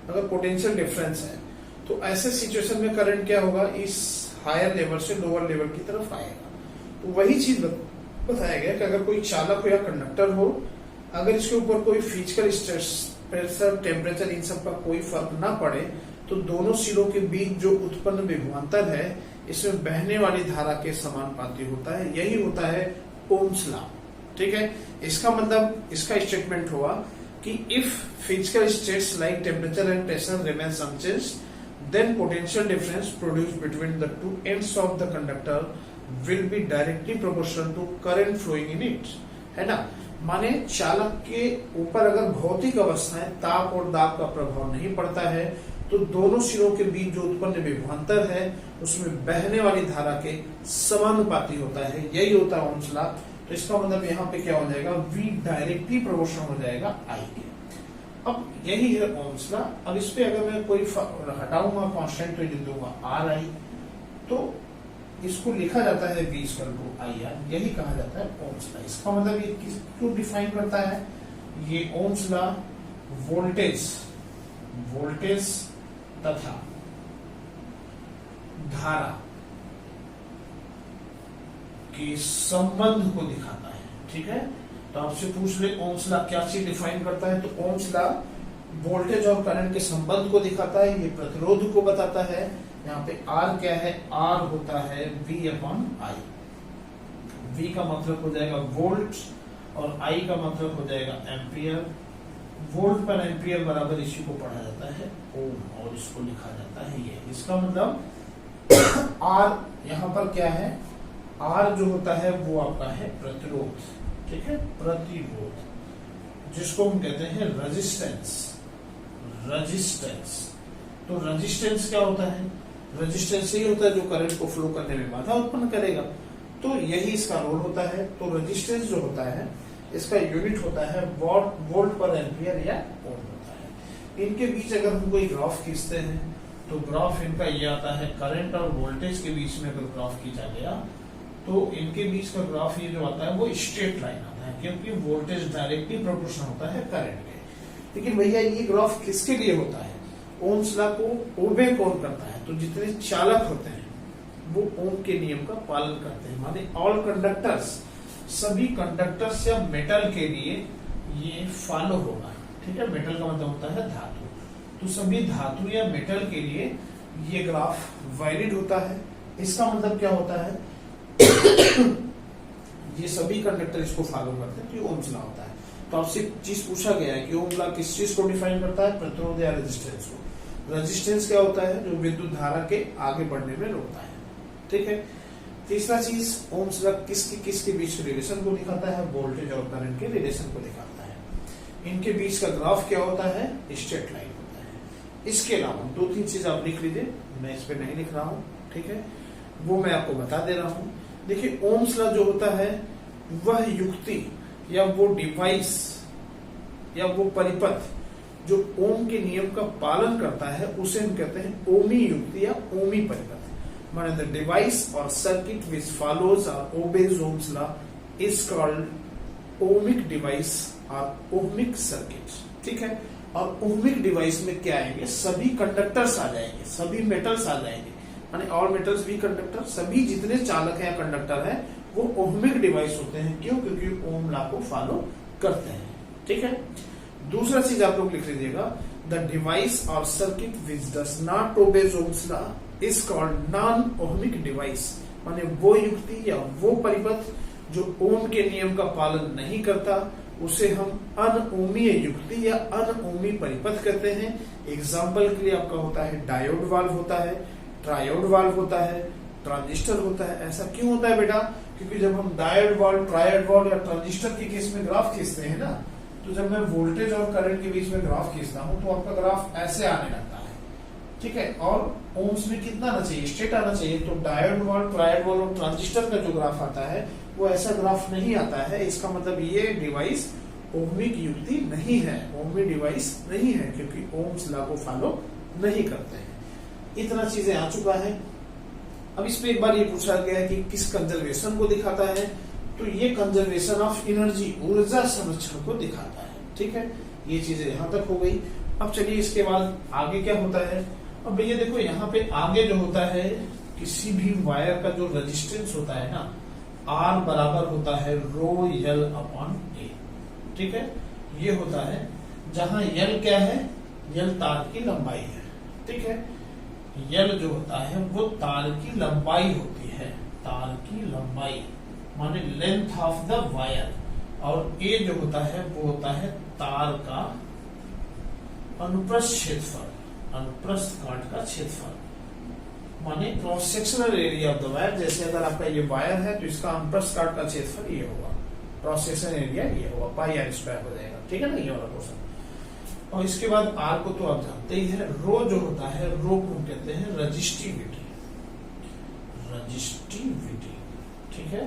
अगर पोटेंशियल डिफरेंस है तो ऐसे सिचुएशन में करंट क्या होगा, इस हायर लेवल से लोअर लेवल की तरफ आएगा। तो वही चीज बताया गया कि अगर कोई चालक हो या कंडक्टर हो, अगर इसके ऊपर कोई फिजिकल स्ट्रेस, प्रेशर, टेम्परेचर, इन सब का कोई फर्क ना पड़े तो दोनों सिरों के बीच जो उत्पन्न विभवांतर है इसमें बहने वाली धारा के समानुपाती होता है। यही होता है ओम्स लॉ। ठीक है, इसका मतलब इसका स्टेटमेंट हुआ कि if physical states like temperature and pressure remains unchanged then potential difference produced between the two ends of the conductor will be directly proportional to current flowing in it. है ना, माने चालक के ऊपर अगर भौतिक अवस्थाएं, ताप और दाब का प्रभाव नहीं पड़ता है तो दोनों सिरों के बीच जो उत्पन्न विभवांतर है उसमें बहने वाली धारा के समानुपाती होता है। यही होता है ओम्स लॉ। तो इसका मतलब यहाँ पे क्या हो जाएगा, V डायरेक्टली प्रोपोर्शनल हो जाएगा I के। अब यही है ओम्स लॉ। अब इस पे अगर मैं कोई हटाऊंगा कांस्टेंट तो लिख दूंगा RI, तो इसको लिखा जाता है V = IR, यही कहा जाता है ओम्स लॉ। इसका मतलब ये किसको डिफाइन करता है, ये ओम्स लॉ वोल्टेज तथा धारा के संबंध को दिखाता है। ठीक है, तो आपसे पूछ ले ओम्स लॉ क्या चीज डिफाइन करता है, तो ओम्स लॉ वोल्टेज और करंट के संबंध को दिखाता है, ये प्रतिरोध को बताता है। यहाँ पे R क्या है, R होता है V/I। V का मतलब हो जाएगा वोल्ट और I का मतलब हो जाएगा एम्पियर। वोल्ट पर एम्पियर बराबर इसी को पढ़ा जाता है ओम, और इसको लिखा जाता है ये। इसका मतलब R यहाँ पर क्या है, R जो होता है वो आपका है प्रतिरोध। ठीक है, प्रतिरोध, जिसको हम कहते हैं रेजिस्टेंस। तो रेजिस्टेंस क्या होता है, रेजिस्टेंस यही होता है जो करंट को फ्लो करने में बाधा उत्पन्न करेगा। तो यही इसका रोल होता है। तो रेजिस्टेंस जो होता है इसका यूनिट होता है वोल्ट पर एम्पियर या ओम होता है। इनके बीच अगर हम कोई ग्राफ खींचते हैं तो ग्राफ इनका ये आता है, करंट और वोल्टेज के बीच में अगर ग्राफ खींचा गया तो इनके बीच का ग्राफ ये जो आता है वो स्ट्रेट लाइन आता है, क्योंकि वोल्टेज डायरेक्टली प्रोपोर्शनल होता है करंट के। लेकिन भैया ये ग्राफ किसके लिए होता है, ओम्स लॉ को ओबे कौन करता है, तो जितने चालक होते हैं वो ओम के नियम का पालन करते हैं। माने ऑल कंडक्टर्स, सभी कंडक्टर्स या मेटल के लिए ये फॉलो होगा। ठीक है, मेटल का मतलब होता है धातु। तो सभी धातु या मेटल के लिए ये ग्राफ वैलिड होता है। इसका मतलब क्या होता है ये सभी कंडक्टर इसको फॉलो करते हैं, तो ओम्स लॉ होता है। तो आपसे चीज पूछा गया है कि ओम लॉ किस चीज को डिफाइन करता है, प्रतिरोध या रेजिस्टेंस को। रेजिस्टेंस क्या होता है, जो विद्युत धारा के आगे बढ़ने में रोकता है। ठीक है, तीसरा चीज ओम्स लॉ किसके बीच रिलेशन को दिखाता है, वोल्टेज और करंट के रिलेशन को दिखाता है। इनके बीच का ग्राफ क्या होता है, स्ट्रेट लाइन होता है। इसके अलावा 2-3 चीज आप लिख लीजिए, मैं इस पे नहीं लिख रहा हूं। ठीक है, वो मैं आपको बता दे रहा हूं। देखिए ओम्स लॉ जो होता है वह युक्ति या वो डिवाइस या वो परिपथ जो ओम के नियम का पालन करता है उसे हम कहते हैं ओमी युक्ति या ओमी परिपथ। माने द डिवाइस और सर्किट विच फॉलोज और obeys Ohm's law is called ohmic device और ओमिक सर्किट। ठीक है, और ओमिक डिवाइस में क्या आएंगे, सभी कंडक्टर्स आ जाएंगे, सभी मेटल्स आ जाएंगे, माने ऑल मेटल्स भी कंडक्टर, सभी जितने चालक हैं या कंडक्टर हैं वो ओमिक डिवाइस होते हैं। क्यों, क्योंकि ओम लॉ को फॉलो करते हैं। ठीक है, दूसरा चीज आप लोग लिख लीजिएगा, द डिवाइस और circuit which does not obey Ohm's law is called non ohmic device. माने वो युक्ति या वो परिपथ जो ओम के नियम का पालन नहीं करता उसे हम अनओमीय युक्ति या अनओमी परिपथ कहते हैं। एग्जाम्पल के लिए आपका होता है डायोड वाल्व होता है। ट्रायोड वाल्व होता है, ट्रांजिस्टर होता है। ऐसा क्यों होता है बेटा? क्योंकि जब हम डायोड वाल्व, ट्रायोड वाल्व या ट्रांजिस्टर के केस में ग्राफ खींचते हैं ना, तो जब मैं वोल्टेज और करंट के बीच में ग्राफ खींचता हूं तो आपका ग्राफ ऐसे आने लगता है, ठीक है। और ओम्स में कितना आना चाहिए? स्ट्रेट आना चाहिए। तो डायोड वाल्व, ट्रायोड वाल्व और ट्रांजिस्टर का जो ग्राफ आता है वो ऐसा ग्राफ नहीं आता है। इसका मतलब ये डिवाइस ओहमिक युक्ति नहीं है, ओहमिक डिवाइस नहीं है, क्योंकि ओम्स लॉ को फॉलो नहीं करते हैं। इतना चीजें आ चुका है। अब इसमें एक बार ये पूछा गया है कि किस कंजर्वेशन को दिखाता है, तो ये कंजर्वेशन ऑफ एनर्जी, ऊर्जा संरक्षण को दिखाता है, ठीक है। ये चीजें यहां तक हो गई। अब चलिए इसके बाद आगे क्या होता है। अब भैया देखो यहाँ पे आगे जो होता है, किसी भी वायर का जो रेजिस्टेंस होता है ना, R बराबर होता है रो L अपॉन A, ठीक है। ये होता है जहां L क्या है? L तार की लंबाई है, ठीक है। L जो होता है वो तार की लंबाई होती है, तार की लंबाई माने लेंथ ऑफ द वायर। और A जो होता है वो होता है तार का अनुप्रस्थ क्षेत्रफल, अनुप्रस्थ काट का क्षेत्रफल माने cross sectional area of the wire. जैसे अगर आपका ये वायर है तो इसका अनुप्रस्थ काट का क्षेत्रफल ये होगा, क्रॉस सेक्शनल एरिया ये होगा, पाई आर स्क्वायर हो जाएगा, ठीक है ना, ये वाला क्वेश्चन। और इसके बाद आर को तो आप जानते ही है। रो जो होता है, रो को कहते हैं रजिस्टिविटी, रजिस्टिविटी, ठीक है।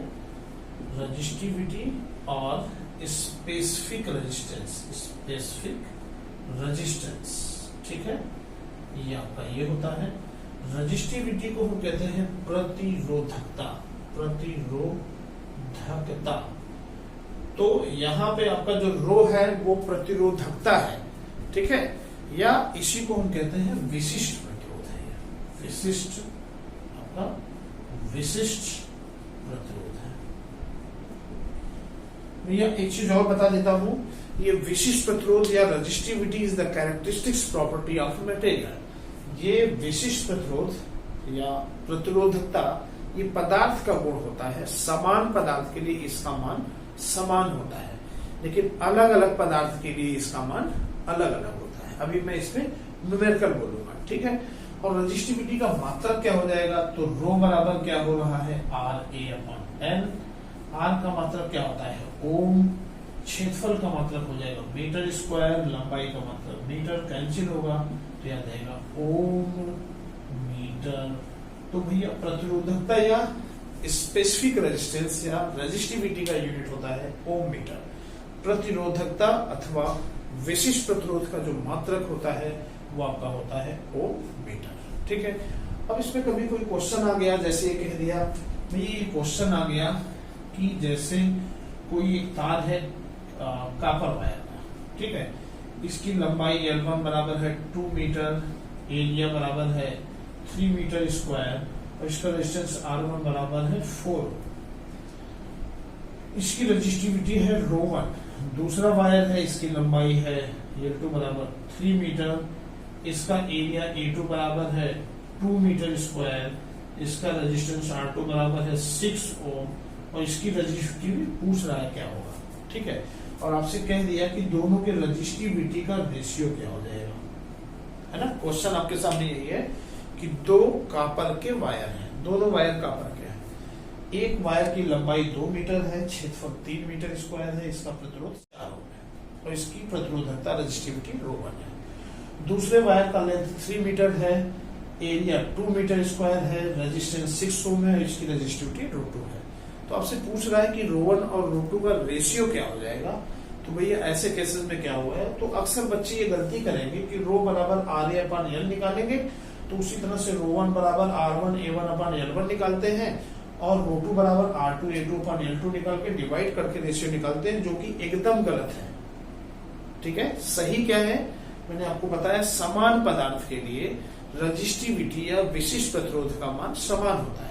रजिस्टिविटी और स्पेसिफिक रेजिस्टेंस, स्पेसिफिक रेजिस्टेंस, ठीक है। ये आपका ये होता है। रजिस्टिविटी को हम कहते हैं प्रतिरोधकता, प्रतिरोधकता। तो यहाँ पे आपका जो रो है वो प्रतिरोधकता है, ठीक है। या इसी को हम कहते हैं विशिष्ट प्रतिरोध है, विशिष्ट, आपका विशिष्ट प्रतिरोध है। भैया एक चीज और बता देता हूं, ये विशिष्ट प्रतिरोध या resistivity is the characteristics property of material. ये विशिष्ट प्रतिरोध या प्रतिरोधकता ये पदार्थ का गुण होता है। समान पदार्थ के लिए इसका मान समान होता है, लेकिन अलग अलग पदार्थ के लिए इसका मान अलग अलग होता है। अभी मैं इसमें न्यूमेरिकल बोलूंगा, ठीक है। और रजिस्टिविटी का मात्रक क्या हो जाएगा? तो रो बराबर क्या हो रहा है? RA upon N। R का मात्रक क्या होता है? ओम। क्षेत्रफल का मात्रक हो जाएगा मीटर स्क्वायर, लंबाई का मात्रक मीटर, कैंसिल होगा तो याद आएगा ओम मीटर। तो भैया प्रतिरोधकता या स्पेसिफिक रेजिस्टेंस या रेजिस्टिविटी का यूनिट होता है ओम मीटर। प्रतिरोधकता अथवा विशिष्ट प्रतिरोध का जो मात्रक होता है वो आपका होता है ओम मीटर, ठीक है। अब इसमें कभी कोई क्वेश्चन आ गया, जैसे ये कह दिया, ये क्वेश्चन आ गया कि जैसे कोई एक तार है कॉपर वायर का, ठीक है। इसकी लंबाई L1 बराबर है 2 मीटर, एरिया बराबर है 3 मीटर स्क्वायर और इसका रेजिस्टेंस R1 बराबर है 4। इसकी रजिस्टिविटी है ρ1। दूसरा वायर है, इसकी लंबाई है L2 बराबर 3 मीटर, इसका एरिया A2 बराबर है 2 मीटर स्क्वायर, इसका रेजिस्टेंस R2 बराबर है 6 ओम और इसकी रजिस्टिविटी पूछ रहा है क्या होगा, ठीक है। और आपसे कह दिया कि दोनों के रजिस्टिविटी का रेशियो क्या हो जाएगा, है ना। क्वेश्चन आपके सामने यही है कि दो कॉपर के वायर हैं, दोनों वायर कॉपर के हैं। एक वायर की लंबाई 2 मीटर है, क्षेत्रफल 3 मीटर स्क्वायर है, इसका प्रतिरोध 4 ओम है और इसकी प्रतिरोधकता रजिस्टिविटी ρ1 है। दूसरे वायर का लेंथ 3 मीटर है, एरिया 2 मीटर स्क्वायर है, रेजिस्टेंस 6 ओम है, इसकी रजिस्टिविटी ρ2 है। तो आपसे पूछ रहा है कि ρ1 और ρ2 का रेशियो क्या हो जाएगा। तो भैया ऐसे केसेस में क्या हुआ है, तो अक्सर बच्चे ये गलती करेंगे कि रो बराबर RA अपन L निकालेंगे, तो उसी तरह से ρ1 बराबर R1 A1 अपन L1 निकालते हैं और ρ2 बराबर R2 A2 अपन L2 निकाल के डिवाइड करके रेशियो निकालते हैं, जो कि एकदम गलत है, ठीक है। सही क्या है, मैंने आपको बताया समान पदार्थ के लिए रजिस्टिविटी या विशिष्ट प्रतिरोध का मान समान होता है।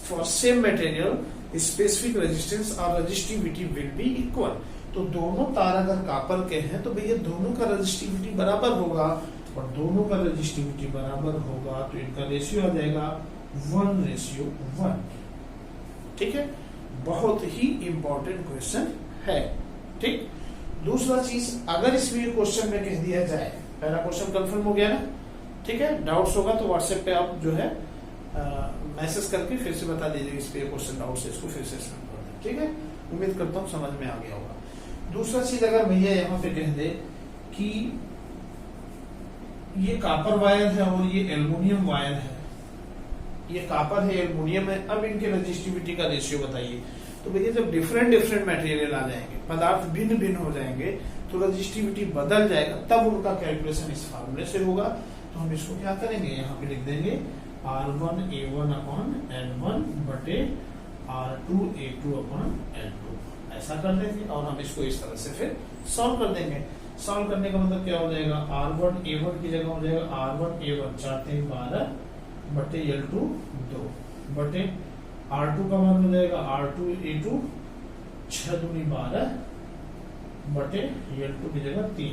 For same material specific resistance और रजिस्टिविटी विल बी इक्वल। तो दोनों तार अगर कॉपर के हैं तो भैया दोनों का रजिस्टिविटी बराबर होगा और दोनों का रजिस्टिविटी बराबर होगा तो इनका रेशियो आ जाएगा 1:1, ठीक है। बहुत ही इंपॉर्टेंट क्वेश्चन है, ठीक। दूसरा चीज, अगर इसमें क्वेश्चन में कह दिया जाए, पहला क्वेश्चन कंफर्म हो गया ना, ठीक है, डाउट्स होगा तो व्हाट्सएप पे आप जो है मैसेज करके फिर से बता दीजिए इस पे क्वेश्चन डाउट से, इसको फिर से स्टार्ट कर दें। ठीक है, उम्मीद करता हूँ समझ में आ गया होगा। दूसरा चीज अगर भैया यहाँ पे कह दे कि ये कॉपर वायर है और ये एल्युमिनियम वायर है, ये कॉपर है एल्युमिनियम है, अब इनके रेजिस्टिविटी का रेशियो बताइए। तो भैया जब डिफरेंट डिफरेंट मटेरियल आ जाएंगे, पदार्थ भिन्न भिन्न हो जाएंगे, तो रेजिस्टिविटी बदल जाएगा, तब उनका कैलकुलेशन इस फार्मूले से होगा। तो हम इसको क्या करेंगे, यहाँ पे लिख देंगे R1A1 अपॉन N1 बटे R2A2 अपॉन N2, ऐसा कर देंगे और हम इसको इस तरह से फिर सॉल्व कर देंगे। सॉल्व करने का मतलब क्या हो जाएगा, R1A1 की जगह हो जाएगा R1A1 4 3 12 बटे L2 2 बटे R2 का मान हो जाएगा R2A2 6 दूनी 12 बटे L2 की जगह 3।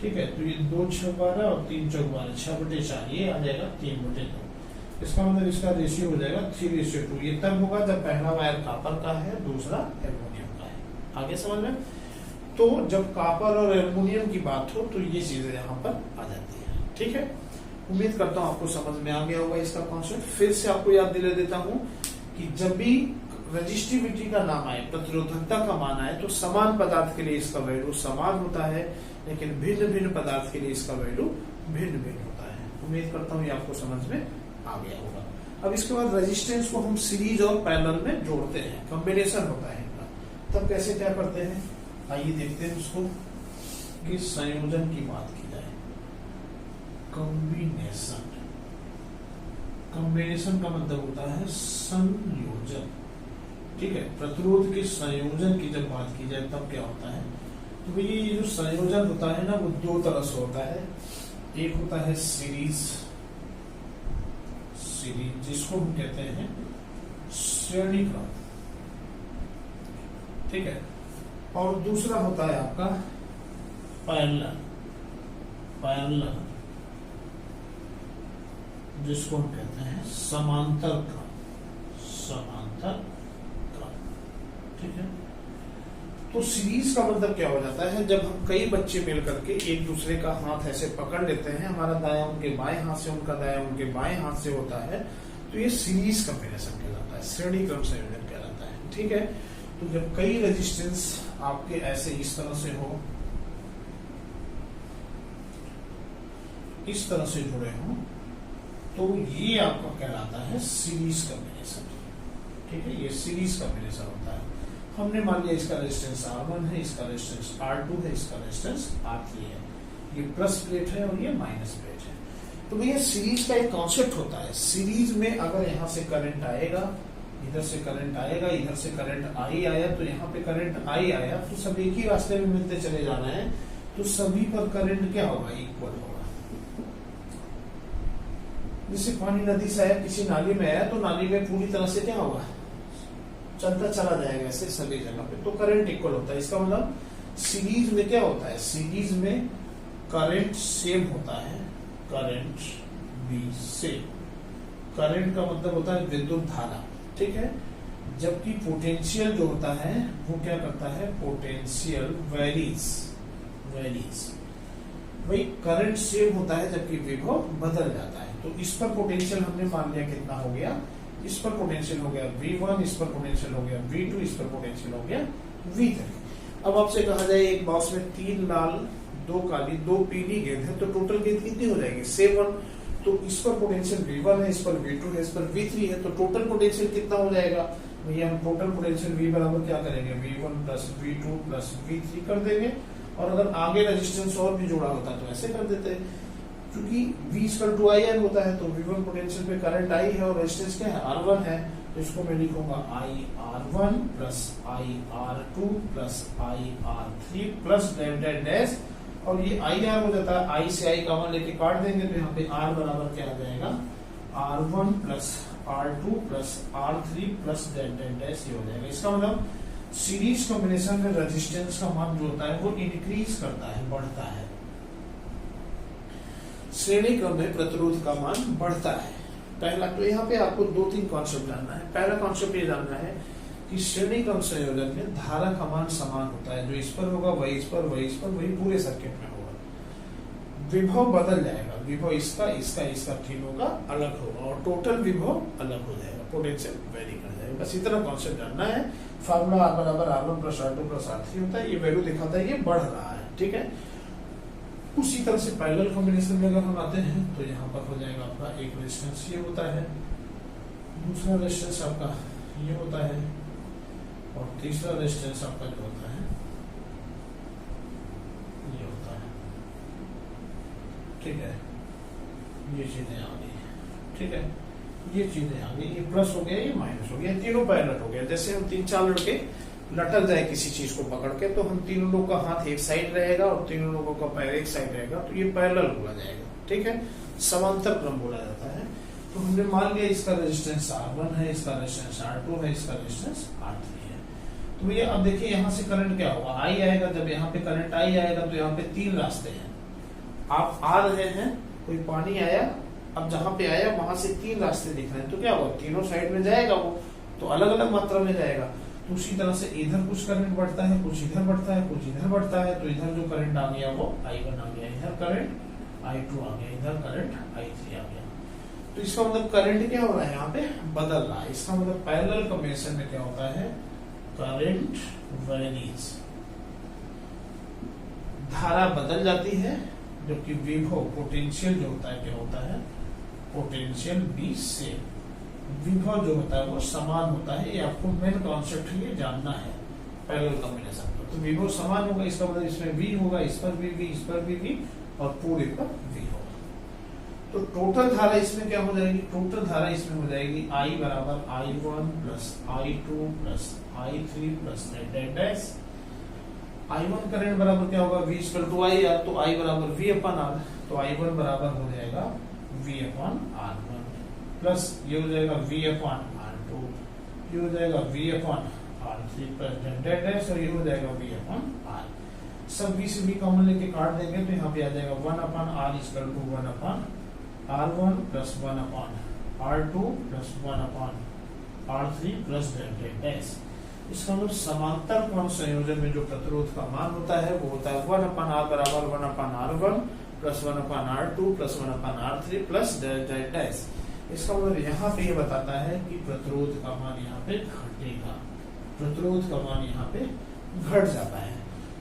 ठीक है, तो ये 2 6 12 और 3 चौक 12 6 बटे 4, ये आ जाएगा 3 बटे 2। इसका मतलब इसका रेशियो हो जाएगा 3:2। ये तब होगा जब पहला वायर कॉपर का है, दूसरा एल्युमिनियम का है। आगे समझ में? तो जब कॉपर और एल्युमिनियम की बात हो तो ये चीजें यहाँ पर आ जाती है। ठीक है, उम्मीद करता हूँ आपको समझ में आ गया होगा इसका कॉन्सेप्ट। फिर से आपको याद दिला देता हूँ कि जब भी रेजिस्टिविटी का नाम आए, प्रतिरोधकता का मान आए, तो समान पदार्थ के लिए इसका वैल्यू समान होता है, लेकिन भिन्न भिन्न पदार्थ के लिए इसका वैल्यू भिन्न भिन्न होता है। उम्मीद करता हूँ ये आपको समझ में आ गया होगा। अब इसके बाद रेजिस्टेंस को हम सीरीज और पैरेलल में जोड़ते हैं, कॉम्बिनेशन होता है इनका। तब कैसे क्या करते हैं, आइए देखते हैं उसको कि संयोजन की बात की जाए। कॉम्बिनेशन, कॉम्बिनेशन का मतलब होता है संयोजन। ठीक है, प्रतिरोध के संयोजन की जब बात की जाए तब क्या होता है, तो ये जो संयोजन होता है ना, वो दो तरह से होता है। एक होता है सीरीज, सीरीज जिसको हम कहते हैं श्रेणी क्रम। ठीक है, और दूसरा होता है आपका पैरेलल, पैरेलल जिसको हम कहते हैं समांतर क्रम, समांतर क्रम। ठीक है, तो सीरीज का मतलब क्या हो जाता है, जब हम कई बच्चे मिल करके एक दूसरे का हाथ ऐसे पकड़ लेते हैं, हमारा दायां उनके बाएं हाथ से, उनका दायां उनके बाएं हाथ से होता है, तो ये सीरीज कॉम्बिनेशन कहलाता है, श्रेणी क्रम संयोजन कहलाता है। ठीक है, तो जब कई रेजिस्टेंस आपके ऐसे इस तरह से हो, इस तरह से जुड़े हों, तो ये आपका कहलाता है सीरीज कॉम्बिनेशन। ठीक है, ये सीरीज कॉम्बिनेशन होता है। हमने मान लिया इसका रेजिस्टेंस R1 है, इसका रेजिस्टेंस R2 है, इसका रेजिस्टेंस R3 है, ये प्लस प्लेट है और ये माइनस प्लेट है। तो भैया सीरीज का एक कॉन्सेप्ट होता है, सीरीज में अगर यहाँ से करंट आएगा, इधर से करंट आएगा, इधर से करंट आई आया, तो यहाँ पे करंट आई आया, तो सब एक ही रास्ते में मिलते चले जाना है, तो सभी पर करंट क्या होगा, इक्वल होगा। जैसे पानी नदी से आया, किसी नाली में आया, तो नाली में पूरी तरह से क्या होगा, चलता चला जाएगा ऐसे सभी जगह पे, तो करंट इक्वल होता है। इसका मतलब सीरीज में क्या होता है, सीरीज में करंट सेम होता है, करंट भी सेम। करंट का मतलब होता है विद्युत धारा। ठीक है, जबकि पोटेंशियल जो होता है वो क्या करता है, पोटेंशियल वेरीज, वेरीज। भाई करंट सेम होता है जबकि विभव बदल जाता है। तो इस पर पोटेंशियल हमने मान लिया कितना हो गया, इस पर पोटेंशियल हो गया V1, इस पर पोटेंशियल हो गया V2, इस पर पोटेंशियल हो गया V3। अब आपसे कहा जाए एक बॉक्स में 3 लाल, 2 काली, 2 पीली गेंद है, तो टोटल गेंद कितनी हो जाएगी, 7। तो इस पर पोटेंशियल V1 है, इस पर V2 है, इस पर V3 है, तो टोटल पोटेंशियल कितना हो जाएगा भैया, हम टोटल पोटेंशियल V बराबर क्या करेंगे, V1 plus V2 plus V3 कर देंगे। और अगर आगे रेजिस्टेंस और भी जोड़ा होता तो ऐसे कर देते हैं, क्योंकि V=IR होता है, तो V1 पोटेंशियल पे करंट I है और रेजिस्टेंस क्या है, R1 है, तो इसको मैं लिखूंगा IR1 plus IR2 plus IR3 plus dash, और ये IR हो जाता है, I से I कॉमन लेके काट देंगे, तो यहाँ पे R बराबर क्या आ जाएगा, R1 plus R2 plus R3 plus dash, ये हो जाएगा। इसका मतलब सीरीज कॉम्बिनेशन में रेजिस्टेंस का मान जो होता है वो इंक्रीज करता है, बढ़ता है। श्रेणी क्रम में प्रतिरोध का मान बढ़ता है। पहला तो यहाँ पे आपको 2-3 कॉन्सेप्ट जानना है। पहला कॉन्सेप्ट ये जानना है कि श्रेणी क्रम संयोजन में धारा का मान समान होता है, जो इस पर होगा वही इस पर, वही इस पर, वही पूरे सर्किट में होगा। विभव बदल जाएगा, विभव इसका इसका इसका तीनों का अलग होगा और टोटल विभव अलग हो जाएगा, पोटेंशियल वेरी कर जाएगा। बस इतना कॉन्सेप्ट जानना है। फार्मूला R बराबर R1 plus R2 plus R3 होता है, ये वैल्यू दिखाता है ये बढ़ रहा है, ठीक है। उसी तरह से पैरेलल कॉम्बिनेशन में अगर हम आते हैं तो यहाँ पर हो जाएगा आपका एक रेजिस्टेंस ये होता है, दूसरा रेजिस्टेंस आपका ये होता है और तीसरा रेजिस्टेंस आपका जो होता है ये होता है, ठीक है। ये चीजें आ गई, ठीक है, ये चीजें आ गई, ये प्लस हो गया ये माइनस हो गया, तीनों पैरेलल हो गया। जैसे हम 3-4 लड़के लटक जाए किसी चीज को पकड़ के, तो हम तीनों लोग का हाथ एक साइड रहेगा और तीनों लोगों का पैर एक साइड रहेगा, तो ये पैरेलल बोला जाएगा, ठीक है, समांतर क्रम बोला जाता है। तो हमने मान लिया इसका रेजिस्टेंस R1 है, इसका रेजिस्टेंस R2 है, इसका रेजिस्टेंस R3 है। तो ये अब देखिए यहाँ से करंट क्या होगा, I आएगा। जब यहाँ पे करंट I आएगा तो यहाँ पे 3 रास्ते हैं, आप आ रहे हैं, कोई पानी आया, अब जहां पे आया वहां से 3 रास्ते दिख रहे हैं, तो क्या होगा, तीनों साइड में जाएगा वो, तो अलग अलग मात्रा में जाएगा। तो उसी तरह से इधर कुछ करंट बढ़ता है, कुछ इधर बढ़ता है, कुछ इधर बढ़ता है, तो इधर जो करंट आ गया वो I1 आ गया, इधर करंट I2 आ गया, इधर करंट I3 आ गया। तो इसका मतलब करंट क्या हो रहा है, यहाँ पे बदल रहा है। इसका मतलब पैरेलल कॉम्बिनेशन में क्या होता है, करंट वेरीज, धारा बदल जाती है, जबकि विभव पोटेंशियल जो होता है क्या होता है, पोटेंशियल बी से विभव जो होता है वो समान होता है। ये आपको मेन कॉन्सेप्ट ये जानना है पैरेलल कॉम्बिनेशन का। तो विभव समान होगा, इसका मतलब इसमें V होगा, इस पर भी V, इस पर भी V और पूरे पर V होगा। तो टोटल धारा इसमें क्या हो जाएगी, टोटल धारा इसमें हो जाएगी I बराबर I1 plus I2 plus I3 plus dash. I1 current बराबर क्या होगा, V equal to I R, तो I बराबर V अपन R, तो I1 बराबर हो जाएगा V अपन R1 प्लस ये हो जाएगा V अपन R2, ये हो जाएगा V अपन R3 प्लस डैश और ये हो जाएगा V अपन R। सब V से V कॉमन लेके काट देंगे तो यहाँ पे आ जाएगा 1 upon R equal to 1 upon R1 plus 1 upon R2 plus 1 upon R3 plus dash. इसका मतलब समांतर क्रम संयोजन में जो प्रतिरोध का मान होता है वो होता है 1 अपन R बराबर 1 upon R1 plus 1 upon R2 plus 1 upon R3 plus dash. इसका मतलब यहाँ पे ये बताता है कि प्रतिरोध का मान यहाँ पे घटेगा, प्रतिरोध का मान यहाँ पे घट जाता है।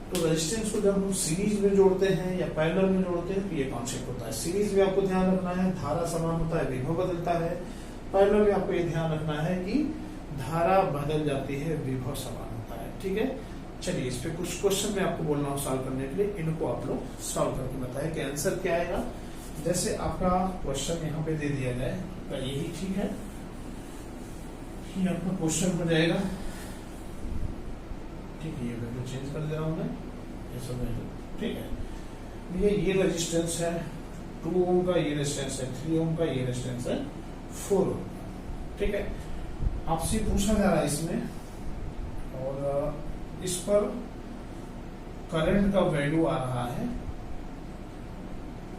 तो रेजिस्टेंस को जब हम सीरीज में जोड़ते हैं या पैरेलल में जोड़ते हैं तो ये कॉन्सेप्ट होता है। सीरीज में आपको ध्यान रखना है धारा समान होता है, विभव बदलता है। पैरेलल में आपको ये ध्यान रखना है कि धारा बदल जाती है, विभव समान होता है, ठीक है। चलिए इस पे कुछ क्वेश्चन मैं आपको बोल रहा हूँ सॉल्व करने के लिए, इनको आप लोग सॉल्व करके बताएं कि आंसर क्या आएगा। जैसे आपका क्वेश्चन यहाँ पे दे दिया जाए तो यही ठीक है, ये आपका क्वेश्चन हो जाएगा, ठीक है। ये वैल्यू चेंज कर दे रहा हूँ मैं, ये सब वैल्यू ठीक है। ये रेजिस्टेंस है 2 ओम का, ये रेजिस्टेंस है 3 ओम का, ये रेजिस्टेंस है 4 ओम का, ठीक है। आपसे पूछा जा रहा है इसमें, और इस पर करंट का वैल्यू आ रहा है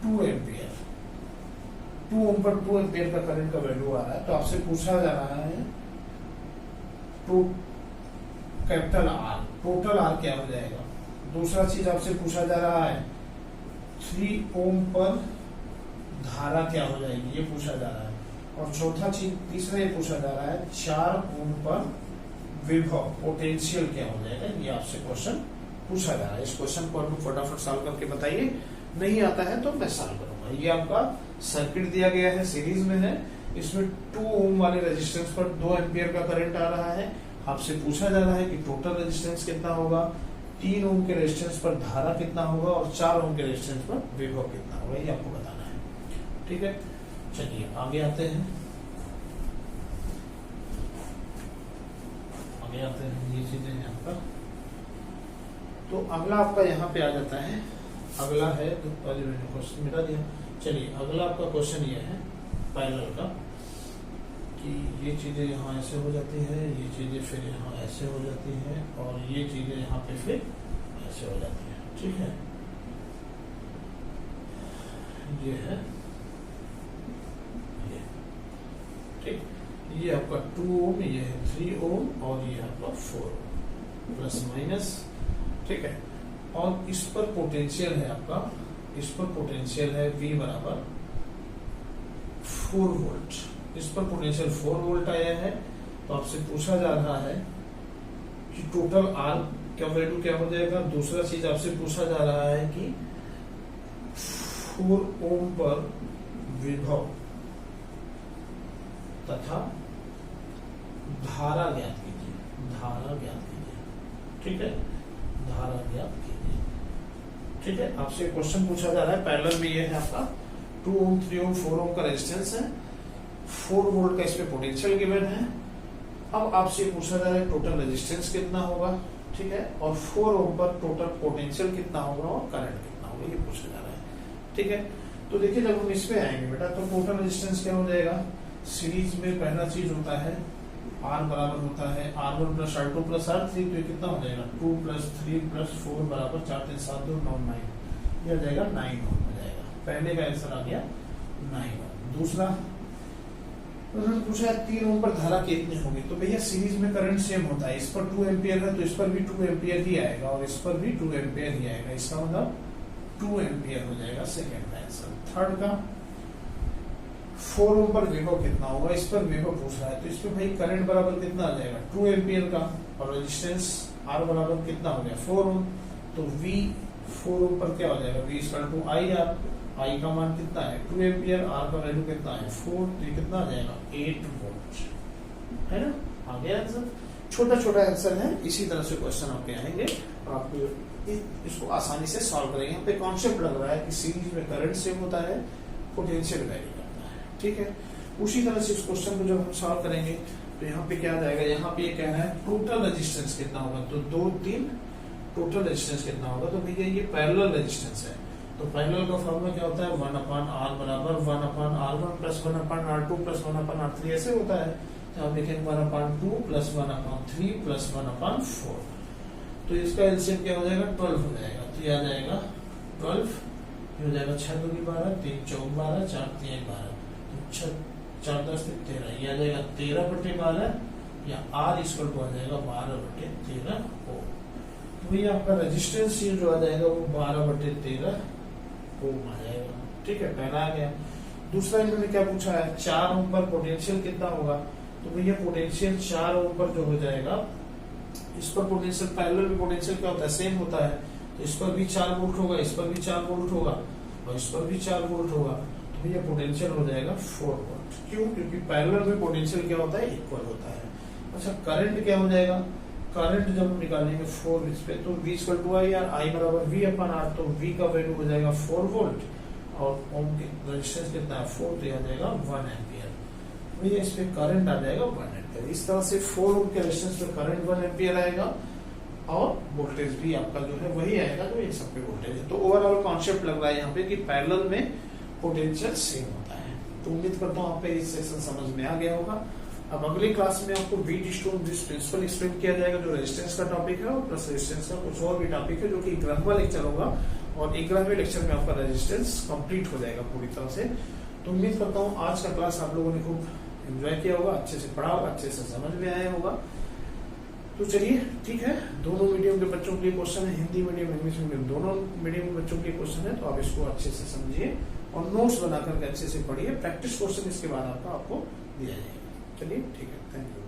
2 एम्पियर, 2 ओम पर 2 एम्पियर का करंट का वैल्यू आ रहा है। तो आपसे पूछा जा रहा है तो कैपिटल R, टोटल R क्या हो जाएगा। दूसरा चीज आपसे पूछा जा रहा है 3 ओम पर धारा क्या हो जाएगी, ये पूछा जा रहा है। और चौथा चीज तीसरा ये पूछा जा रहा है 4 ओम पर विभव पोटेंशियल क्या हो जाएगा, ये आपसे क्वेश्चन पूछा जा रहा है। इस क्वेश्चन को आप फटाफट सॉल्व करके बताइए, नहीं आता है तो मैं सॉल्व करूंगा। ये आपका सर्किट दिया गया है, सीरीज में है, इसमें 2 ओम वाले रेजिस्टेंस पर 2 एम्पियर का करंट आ रहा है। आपसे पूछा जा रहा है कि टोटल रेजिस्टेंस कितना होगा, 3 ओम के रेजिस्टेंस पर धारा कितना होगा और 4 ओम के रेजिस्टेंस पर विभव कितना होगा, ये आपको बताना है, ठीक है। चलिए आगे आते हैं, आगे आते हैं, ये चीजें हैं आपका। तो अगला आपका यहाँ पे आ जाता है, अगला है तो पहले मैंने क्वेश्चन मिटा दिया। चलिए अगला आपका क्वेश्चन ये है पैरेलल का कि ये चीजें यहाँ ऐसे हो जाती है, ये चीजें फिर यहाँ ऐसे हो जाती है और ये चीजें यहाँ पे फिर ऐसे हो जाती है, ठीक है। ये है ये, ठीक, ये आपका 2 ओम, ये है 3 ओम और ये आपका 4 ओम प्लस माइनस, ठीक है। और इस पर पोटेंशियल है आपका इस पर पोटेंशियल है V बराबर 4 वोल्ट, इस पर पोटेंशियल 4 वोल्ट आया है। तो आपसे पूछा जा रहा है कि टोटल R का वैल्यू क्या हो जाएगा। दूसरा चीज आपसे पूछा जा रहा है कि 4 ओम पर विभव तथा धारा ज्ञात कीजिए, धारा ज्ञात कीजिए, ठीक है, धारा ज्ञात कीजिए, ठीक है। आपसे क्वेश्चन पूछा जा रहा है, पैरेलल में ये है आपका 2 ओम 3 ओम 4 ओम का रेजिस्टेंस है, 4 वोल्ट का इसमें पोटेंशियल गिवन है। अब आपसे पूछा जा रहा है टोटल रेजिस्टेंस कितना होगा, ठीक है, और 4 ओम पर टोटल पोटेंशियल कितना होगा और करंट कितना होगा, ये पूछा जा रहा है, ठीक है। तो देखिए जब हम इसमें आएंगे बेटा तो टोटल रेजिस्टेंस क्या हो जाएगा। सीरीज में पहला चीज होता है R बराबर होता है R1 plus R2 plus R3, तो ये कितना हो जाएगा 2 प्लस 3 प्लस 4 बराबर 4 3 7 2 9 9, ये आ जाएगा 9 ओम हो जाएगा। पहले का आंसर आ गया 9 ओम। दूसरा उन्होंने पूछा है 3 ओम पर धारा कितनी होगी। तो भैया सीरीज में करंट सेम होता है, इस पर 2 एम्पियर है तो इस पर भी 2 एम्पियर ही आएगा और इस पर भी 2 एम्पियर ही आएगा, इसका मतलब 2 एम्पियर हो जाएगा सेकेंड आंसर। थर्ड का 4 ओम पर विभव कितना होगा, इस पर विभव पूछ रहा है तो इस पर भाई करंट बराबर कितना आ जाएगा 2 एम्पियर का, और रेजिस्टेंस R बराबर कितना हो गया 4 ओम। तो V 4 ओम पर क्या हो जाएगा V equal to IR, I का मान कितना है 2 एम्पियर, R का वैल्यू कितना है 4, तो ये कितना आ जाएगा 8 वोल्ट, है ना। आ गया आंसर। छोटा छोटा आंसर है, इसी तरह से क्वेश्चन आपके आएंगे और आप इसको आसानी से सॉल्व करेंगे। यहाँ पे कॉन्सेप्ट लग रहा है कि सीरीज में करंट सेम होता है, पोटेंशियल वैरी करता है, ठीक है। उसी तरह से इस क्वेश्चन को जब हम सॉल्व करेंगे तो यहाँ पे क्या जाएगा, यहाँ पे ये कह रहा है टोटल रेजिस्टेंस कितना होगा, तो 2 3 टोटल रेजिस्टेंस कितना होगा। तो भैया ये पैरेलल रेजिस्टेंस है, तो पैरेलल का फॉर्मूला क्या होता है 1/R बराबर 1/R1 plus 1/R2 plus 1/R3 ऐसे होता है। तो आप देखेंगे 1/2 प्लस 1/3 प्लस 1/4, तो इसका एलसीएम क्या हो जाएगा 12 हो जाएगा। तो ये आ जाएगा 12, ये हो जाएगा 6 दूनी 12, 3 चौक 12, 4 3 12, तो 4 10 13, ये आ जाएगा 13/12 या R इक्वल टू आ जाएगा 12/13 ओम। तो ये आपका रेजिस्टेंस ये जो आ जाएगा वो 12/13 ओम आ जाएगा, ठीक है, पहला आ गया। दूसरा इन्होंने क्या पूछा है 4 ओम पर पोटेंशियल कितना होगा। तो भैया पोटेंशियल 4 ओम पर जो हो जाएगा, इस पर पोटेंशियल पैरेलल में पोटेंशियल क्या होता है सेम होता है, तो इस पर भी 4 वोल्ट होगा, इस पर भी 4 वोल्ट होगा और इस पर भी 4 वोल्ट होगा। तो भैया पोटेंशियल हो जाएगा 4 वोल्ट। क्यों, क्योंकि पैरेलल में पोटेंशियल क्या होता है इक्वल होता है। अच्छा करंट क्या हो जाएगा, करंट जब हम निकालेंगे 4 इस पे तो V equal to I R, I बराबर V/R, तो V का वैल्यू हो जाएगा 4 वोल्ट और ओम के रेजिस्टेंस कितना है 4, तो आ जाएगा 1 एम्पियर। भैया इस पे करंट आ जाएगा 1 एम्पियर। इस तरह से 4 ओम के रेजिस्टेंस पे करंट 1 एम्पियर आएगा और वोल्टेज भी आपका जो है वही आएगा जो इन सब पे वोल्टेज है। तो ओवरऑल कॉन्सेप्ट लग रहा है यहाँ पे कि पैरेलल में पोटेंशियल सेम होता है। तो उम्मीद करता हूँ आप पे इस सेशन समझ में आ गया होगा। अब अगली क्लास में आपको बीट स्टोन प्रिंसिपल एक्सप्लेन किया जाएगा जो रेजिस्टेंस का टॉपिक है और प्लस रेजिस्टेंस का कुछ और भी टॉपिक है जो कि 11वां लेक्चर होगा और 11वें लेक्चर में आपका रेजिस्टेंस कंप्लीट हो जाएगा पूरी तरह से। तो उम्मीद करता हूँ आज का क्लास आप लोगों ने खूब एंजॉय किया होगा, अच्छे से पढ़ा होगा, अच्छे से समझ में आया होगा। तो चलिए ठीक है, दोनों मीडियम के बच्चों के लिए क्वेश्चन है, हिंदी मीडियम इंग्लिश मीडियम दोनों मीडियम के बच्चों के लिए क्वेश्चन है। तो आप इसको अच्छे से समझिए और नोट्स बनाकर के अच्छे से पढ़िए। प्रैक्टिस क्वेश्चन इसके बाद आपको दिया जाएगा। चलिए ठीक है, थैंक यू।